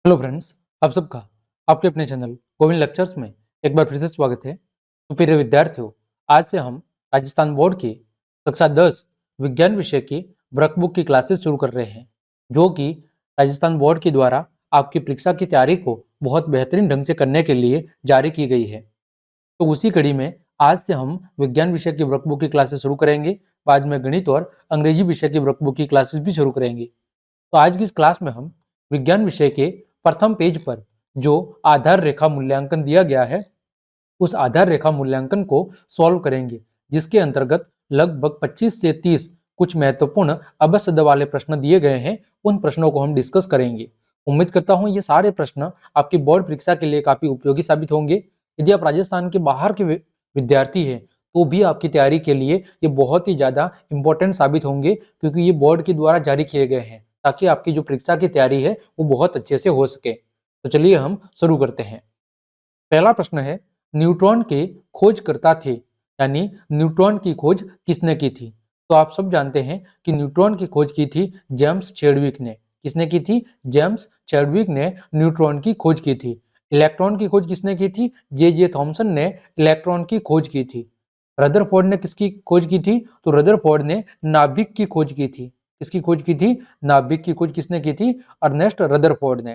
Hello friends, आप सबका आपके अपने चैनल गोविंद लेक्चर्स में एक बार फिर से स्वागत है। तो प्रिय विद्यार्थियों, आज से हम राजस्थान बोर्ड की कक्षा 10 विज्ञान विषय की वर्कबुक की क्लासेस शुरू कर रहे हैं, जो कि राजस्थान बोर्ड के द्वारा आपकी परीक्षा की तैयारी को बहुत बेहतरीन ढंग से करने के लिए जारी की गई है। तो उसी कड़ी में आज से हम विज्ञान विषय की वर्कबुक की क्लासेस शुरू करेंगे। बाद में गणित और अंग्रेजी विषय की वर्कबुक की क्लासेस भी शुरू करेंगे। तो आज की इस क्लास में हम विज्ञान विषय के प्रथम पेज पर जो आधार रेखा मूल्यांकन दिया गया है, उस आधार रेखा मूल्यांकन को सॉल्व करेंगे, जिसके अंतर्गत लगभग 25 से 30 कुछ महत्वपूर्ण अबशब्द वाले प्रश्न दिए गए हैं। उन प्रश्नों को हम डिस्कस करेंगे। उम्मीद करता हूं ये सारे प्रश्न आपकी बोर्ड परीक्षा के लिए काफी उपयोगी साबित होंगे। यदि आप राजस्थान के बाहर के विद्यार्थी हैं तो भी आपकी तैयारी के लिए ये बहुत ही ज्यादा इंपॉर्टेंट साबित होंगे, क्योंकि ये बोर्ड के द्वारा जारी किए गए हैं ताकि आपकी जो परीक्षा की तैयारी है वो बहुत अच्छे से हो सके। तो चलिए हम शुरू करते हैं। पहला प्रश्न है, न्यूट्रॉन के खोजकर्ता थे, यानी न्यूट्रॉन की खोज किसने की थी? तो आप सब जानते हैं कि न्यूट्रॉन की खोज की थी जेम्स चैडविक ने। किसने की थी? जेम्स चैडविक ने न्यूट्रॉन की खोज की थी। इलेक्ट्रॉन की खोज किसने की थी? जे जे थॉमसन ने इलेक्ट्रॉन की खोज की थी। रदरफोर्ड ने किसकी खोज की थी? तो रदरफोर्ड ने नाभिक की खोज की थी। किसकी खोज की थी? नाभिक की खोज किसने की थी? अर्नेस्ट रदरफोर्ड ने।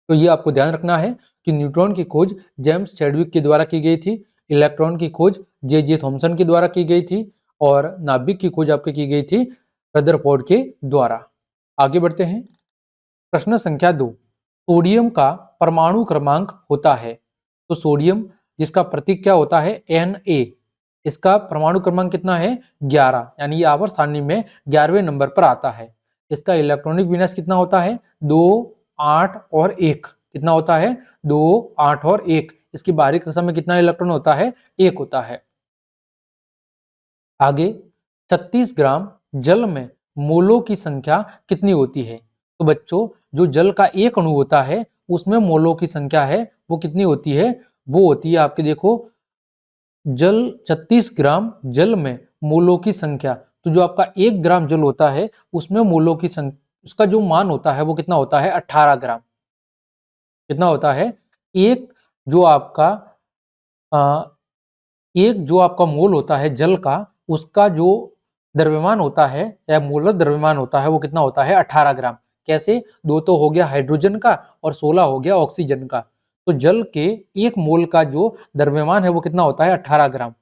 तो ये आपको ध्यान रखना है कि न्यूट्रॉन की खोज जेम्स चैडविक के द्वारा की गई थी, इलेक्ट्रॉन की खोज जे जे थॉमसन के द्वारा की गई थी और नाभिक की खोज आपकी की गई थी रदरफोर्ड के द्वारा। आगे बढ़ते हैं। प्रश्न संख्या 2, सोडियम का परमाणु क्रमांक होता है। तो सोडियम जिसका प्रतीक क्या होता है? Na, इसका परमाणु क्रमांक कितना है? 11, यानी ये आवर्त सारणी में 11वें नंबर पर आता है। इसका इलेक्ट्रॉनिक विन्यास कितना होता है? 2, 8 और 1। कितना होता है? 2, 8 और 1। इसकी बाहरी कक्षा में कितना इलेक्ट्रॉन होता है? 1 होता है। आगे, 36 ग्राम जल में मोलों की संख्या कितनी होती है? तो बच्चों, जो जल का एक अणु होता है उसमें मोलों की संख्या है वो कितनी होती है? वो होती है आपके, देखो, जल 36 ग्राम जल में मोलों की संख्या। तो जो आपका 1 ग्राम जल होता है उसमें मोलों की संख्या, उसका जो मान होता है वो कितना होता है? 18 ग्राम। कितना होता है? एक जो आपका अ, एक जो आपका मोल होता है जल का, उसका जो द्रव्यमान होता है या मोलर द्रव्यमान होता है वो कितना होता है? 18 ग्राम। कैसे? 2 तो हो गया हाइड्रोजन का और 16 हो गया ऑक्सीजन का। तो जल के 1 मोल का जो द्रव्यमान है वो कितना होता है? 18 ग्राम।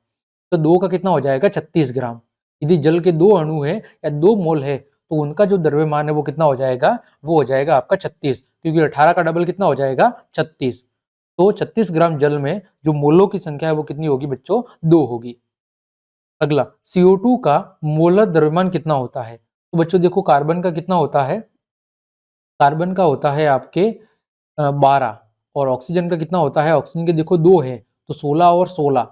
तो 2 का कितना हो जाएगा? 36 ग्राम। यदि जल के 2 अणु है या 2 मोल है तो उनका जो द्रव्यमान है वो कितना हो जाएगा? वो हो जाएगा आपका 36, क्योंकि 18 का डबल कितना हो जाएगा? 36। तो 36 ग्राम जल में जो मोलों की संख्या है वो कितनी होगी बच्चों? 2 होगी। अगला, CO2 का मोलर द्रव्यमान कितना होता है? तो बच्चों देखो, कार्बन का कितना होता है? कार्बन का होता है आपके 12, और ऑक्सीजन का कितना होता है? ऑक्सीजन के देखो 2 है, तो 16 और 16।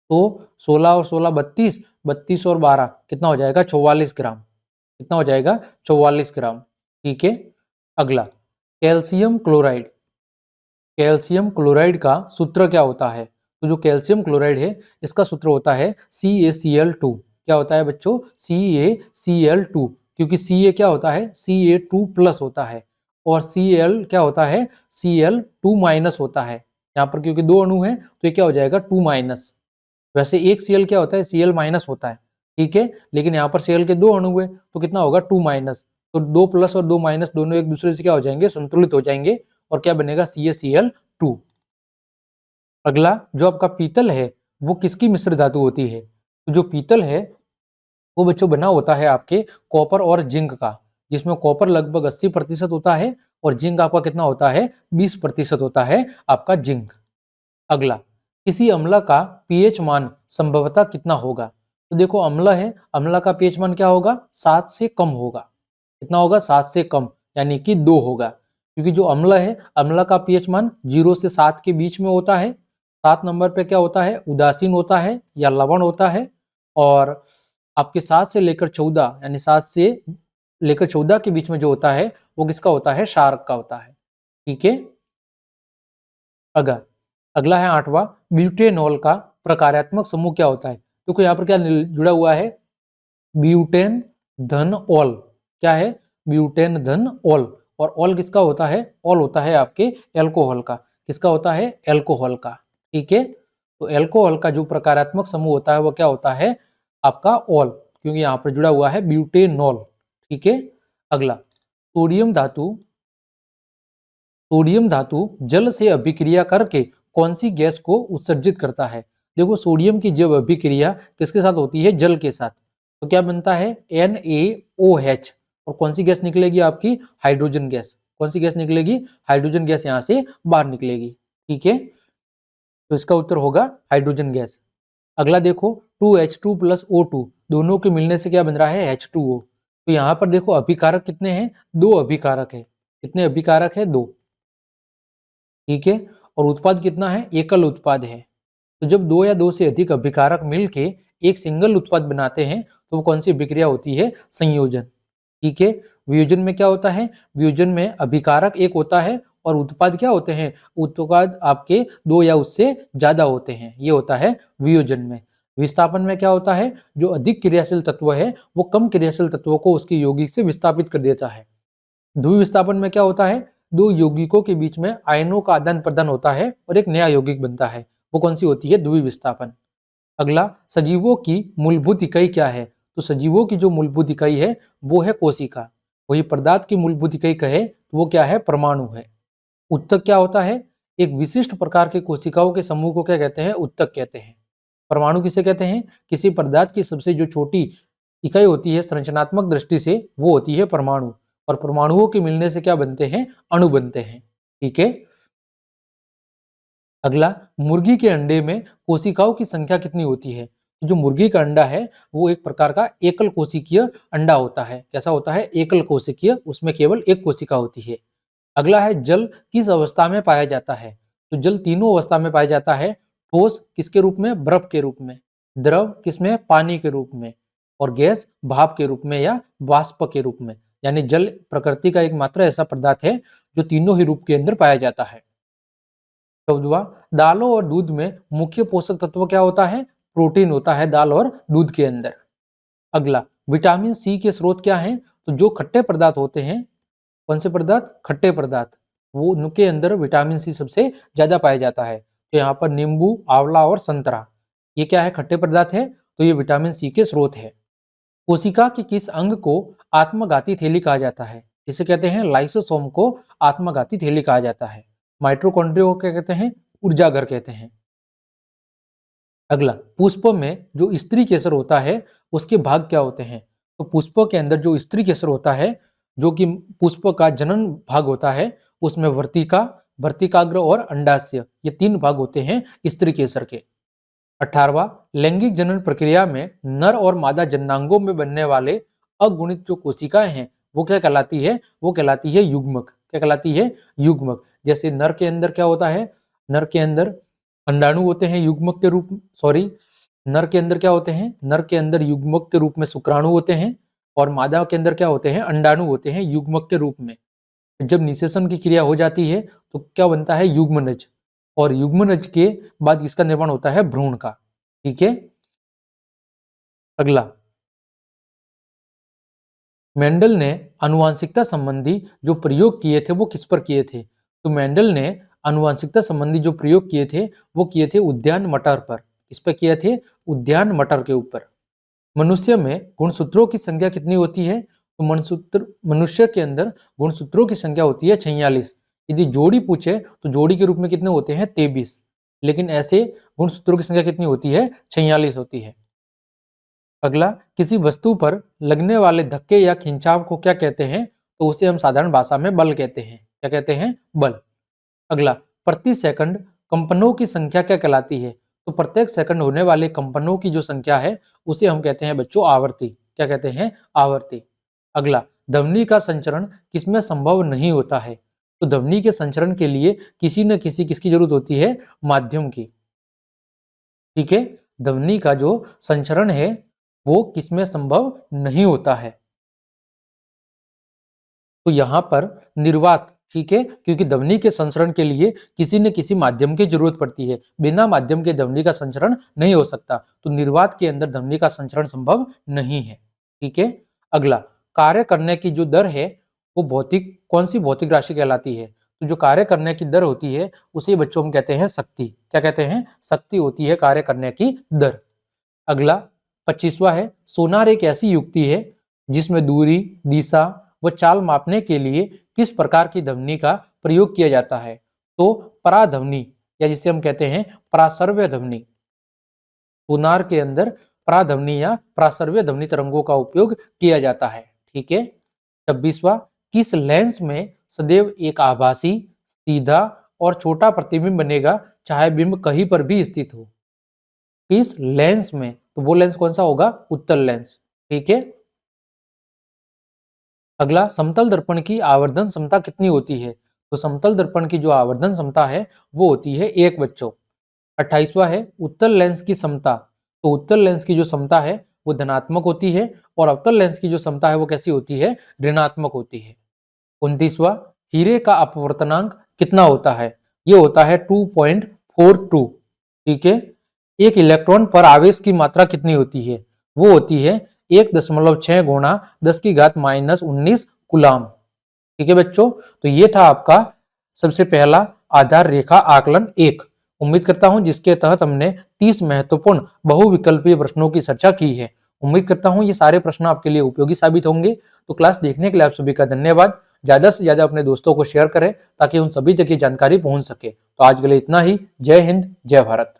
तो 16 और 16 32, 32 और 12 कितना हो जाएगा? 44 ग्राम। कितना हो जाएगा? 44 ग्राम। ठीक है। अगला, कैल्शियम क्लोराइड। कैल्शियम क्लोराइड का सूत्र क्या होता है? तो जो कैल्शियम क्लोराइड है इसका सूत्र होता है CaCl2। क्या होता है बच्चों? CaCl2, क्योंकि Ca क्या होता है? Ca2 प्लस होता है और Cl क्या होता है? Cl2 माइनस होता है। यहाँ पर क्योंकि 2 अणु है तो ये क्या हो जाएगा? 2 माइनस। वैसे एक Cl क्या होता है? Cl माइनस होता है। ठीक है, लेकिन यहाँ पर Cl के 2 अणु है तो कितना होगा? 2 माइनस। तो 2 प्लस और 2 माइनस दोनों एक दूसरे से क्या हो जाएंगे? संतुलित हो जाएंगे और क्या बनेगा? CaCl2। अगला, जो आपका पीतल है वो किसकी मिश्र धातु होती है? तो जो पीतल है वो बच्चों बना होता है आपके कॉपर और जिंक का, जिसमें कॉपर लगभग 80% होता है और जिंक आपका कितना होता है? 20% होता है आपका जिंक। अगला, किसी अम्ल का पीएच मान संभवतः कितना होगा? तो देखो, अम्ल है, अम्ल का पीएच मान क्या होगा? 7 से कम होगा। कितना होगा? 7 से कम, यानी कि 2 होगा, क्योंकि जो अम्ल है, अम्ल का पीएच मान 0 से 7 के बीच में होता है। 7 नंबर पे क्या होता है? उदासीन होता है या लवण होता है। और आपके 7 से लेकर 14, यानी 7 से लेकर 14 के बीच में जो होता है वो किसका होता है? क्षारक का होता है। ठीक है। अगला अगला है 8वां, ब्यूटेनॉल का प्रकार्यात्मक समूह क्या होता है? तो यहाँ पर क्या जुड़ा हुआ है? ब्यूटेन धन ऑल। क्या है? ब्यूटेन धन ऑल। और ऑल किसका होता है? ऑल होता है आपके एल्कोहल का। किसका होता है? एल्कोहल का। ठीक है, तो एल्कोहल का जो प्रकारात्मक समूह होता है वो क्या होता है? आपका ऑल, क्योंकि यहाँ पर जुड़ा हुआ है ब्यूटेनॉल। ठीक है, अगला सोडियम धातु, सोडियम धातु जल से अभिक्रिया करके कौन सी गैस को उत्सर्जित करता है? देखो सोडियम की जब अभिक्रिया किसके साथ होती है? जल के साथ, तो क्या बनता है? NaOH, और कौन सी गैस निकलेगी आपकी? Hydrogen gas. कौन सी गैस निकलेगी? हाइड्रोजन गैस यहाँ से बाहर निकलेगी। ठीक है, तो इसका उत्तर होगा हाइड्रोजन गैस। अगला देखो 2H2 प्लस O2 दोनों के मिलने से क्या बन रहा है? H2O। तो यहाँ पर देखो अभिकारक कितने हैं? 2 अभिकारक है। कितने अभिकारक है? 2। ठीक है, और उत्पाद कितना है? एकल उत्पाद है। तो जब 2 या 2 से अधिक अभिकारक मिलके एक सिंगल उत्पाद बनाते हैं तो वो कौन सी अभिक्रिया होती है? संयोजन। ठीक है, वियोजन में क्या होता है? वियोजन में अभिकारक एक होता है और उत्पाद क्या होते हैं? उत्पाद आपके 2 या उससे ज्यादा होते हैं, ये होता है वियोजन में। विस्थापन में क्या होता है? जो अधिक क्रियाशील तत्व है वो कम क्रियाशील तत्वों को उसके यौगिक से विस्थापित कर देता है। ध्रुवीय विस्थापन में क्या होता है? 2 यौगिकों के बीच में आयनों का आदान प्रदान होता है और एक नया यौगिक बनता है, वो कौन सी होती है? ध्रुवीय विस्थापन। अगला सजीवों की मूलभूत इकाई क्या है? तो सजीवों की जो मूलभूत इकाई है वो है कोशिका। वही पदार्थ की मूलभूत इकाई कहे तो वो क्या है? परमाणु है। उत्तक क्या होता है? एक विशिष्ट प्रकार के कोशिकाओं के समूह को क्या कहते हैं? उत्तक कहते हैं। परमाणु किसे कहते हैं? किसी पदार्थ की सबसे जो छोटी इकाई होती है संरचनात्मक दृष्टि से वो होती है परमाणु, और परमाणुओं के मिलने से क्या बनते हैं? अणु बनते हैं। ठीक है, अगला मुर्गी के अंडे में कोशिकाओं की संख्या कितनी होती है? जो मुर्गी का अंडा है वो एक प्रकार का एकल कोशिकीय अंडा होता है। कैसा होता है? एकल कोशिकीय, उसमें केवल एक कोशिका होती है। अगला है जल किस अवस्था में पाया जाता है? तो जल तीनों अवस्था में पाया जाता है। ठोस किसके रूप में? बर्फ के रूप में। द्रव किसमें? पानी के रूप में। और गैस भाप के रूप में या वाष्प के रूप में। यानी जल प्रकृति का एकमात्र ऐसा पदार्थ है जो तीनों ही रूप के अंदर पाया जाता है। 14वां, दालों और दूध में मुख्य पोषक तत्व क्या होता है? प्रोटीन होता है दाल और दूध के अंदर। अगला विटामिन सी के स्रोत क्या हैं? तो जो खट्टे पदार्थ होते हैं, कौन से पदार्थ? खट्टे पदार्थ, वो उनके अंदर विटामिन सी सबसे ज्यादा पाया जाता है। तो यहाँ पर नींबू, आंवला और संतरा, ये क्या है? खट्टे पदार्थ है, तो ये विटामिन सी के स्रोत है। कोशिका के किस अंग को आत्मघाती थैली कहा जाता है? इसे कहते हैं लाइसोसोम को आत्मघाती थैली कहा जाता है। माइटोकॉन्ड्रिया को क्या कहते हैं? ऊर्जा घर कहते हैं। अगला पुष्प में जो स्त्री केसर होता है उसके भाग क्या होते हैं? तो पुष्प के अंदर जो स्त्री केसर होता है, जो कि पुष्प का जनन भाग होता है, उसमें वर्तिका, वर्तिकाग्र और अंडाशय, ये 3 भाग होते हैं स्त्री केसर के। 18वां, लैंगिक जनन प्रक्रिया में नर और मादा जननांगों में बनने वाले अगुणित जो कोशिकाएं हैं वो क्या कहलाती है? वो कहलाती है युग्मक। क्या कहलाती है? युग्मक। जैसे नर के अंदर क्या होता है? नर के अंदर अंडाणु होते हैं युग्मक के रूप, सॉरी, नर के अंदर क्या होते हैं? नर के अंदर युग्मक के रूप में शुक्राणु होते हैं, और मादा के अंदर क्या होते हैं? अंडाणु होते हैं युग्मक के रूप में। जब निषेचन की क्रिया हो जाती है तो क्या बनता है? युग्मनज, और युग्मनज के बाद इसका निर्माण होता है भ्रूण का। ठीक है, अगला मेंडल ने आनुवंशिकता संबंधी जो प्रयोग किए थे वो किस पर किए थे? तो मेंडल ने आनुवंशिकता संबंधी जो प्रयोग किए थे वो किए थे उद्यान मटर पर। किस पर किए थे? उद्यान मटर के ऊपर। मनुष्य में गुणसूत्रों की संख्या कितनी होती है? तो मनुष्य के अंदर गुणसूत्रों की संख्या होती है 46। यदि जोड़ी पूछे तो जोड़ी के रूप में कितने होते हैं? 23। लेकिन ऐसे गुणसूत्रों की संख्या कितनी होती है? 46 होती है। अगला किसी वस्तु पर लगने वाले धक्के या खिंचाव को क्या कहते हैं? तो उसे हम साधारण भाषा में बल कहते हैं। क्या कहते हैं? बल। अगला प्रति सेकंड कंपनों की संख्या क्या कहलाती है? तो प्रत्येक सेकंड होने वाले कंपनों की जो संख्या है उसे हम कहते हैं बच्चों आवृत्ति। क्या कहते हैं? आवृत्ति। अगला ध्वनि का संचरण किसमें संभव नहीं होता है? तो ध्वनि के संचरण के लिए किसी न किसी किसकी जरूरत होती है? माध्यम की। ठीक है, ध्वनि का जो संचरण है वो किसमें संभव नहीं होता है? तो यहाँ पर निर्वात। ठीक है, क्योंकि ध्वनि के संचरण के लिए किसी न किसी माध्यम की जरूरत पड़ती है, बिना माध्यम के ध्वनि का संचरण नहीं हो सकता, तो निर्वात के अंदर ध्वनि का संचरण संभव नहीं है। ठीक है, अगला कार्य करने की जो दर है वो भौतिक कौन सी भौतिक राशि कहलाती है? तो जो कार्य करने की दर होती है उसे बच्चों हम कहते हैं शक्ति। क्या कहते हैं? शक्ति होती है कार्य करने की दर। अगला 25वां है, सोनार एक ऐसी युक्ति है जिसमें दूरी, दिशा व चाल मापने के लिए किस प्रकार की ध्वनि का प्रयोग किया जाता है? तो पराध्वनि, या जिसे हम कहते हैं प्रासर्व्य ध्वनि। सोनार के अंदर पराध्वनि या प्रासर्व्य ध्वनि तरंगों का उपयोग किया जाता है। ठीक है। 26वां, किस लेंस में सदैव एक आभासी, सीधा और छोटा प्रतिबिंब बनेगा चाहे बिंब कहीं पर भी स्थित हो? किस लेंस में? तो वो लेंस कौन सा होगा? उत्तल लेंस। ठीक है। अगला, समतल दर्पण की आवर्धन क्षमता कितनी होती है? तो समतल दर्पण की जो आवर्धन क्षमता है वो होती है 1 बच्चों। 28वां है, उत्तल लेंस की क्षमता। तो उत्तल लेंस की जो क्षमता है वो धनात्मक होती है और अवतल लेंस की जो क्षमता है वो कैसी होती है? ऋणात्मक होती है। 29वां, हीरे का अपवर्तनांक कितना होता है? ये होता है 2.42। ठीक है। एक इलेक्ट्रॉन पर आवेश की मात्रा कितनी होती है? वो होती है 1.6 गुणा 10 की घात -19 कूलाम। ठीक है बच्चों, तो ये था आपका सबसे पहला आधार रेखा आकलन 1। उम्मीद करता हूं जिसके तहत हमने 30 महत्वपूर्ण बहुविकल्पीय प्रश्नों की चर्चा की है। उम्मीद करता हूं ये सारे प्रश्न आपके लिए उपयोगी साबित होंगे। तो क्लास देखने के लिए आप सभी का धन्यवाद। ज्यादा से ज्यादा अपने दोस्तों को शेयर करें ताकि उन सभी तक ये जानकारी पहुंच सके। तो आज के लिए इतना ही। जय हिंद, जय भारत।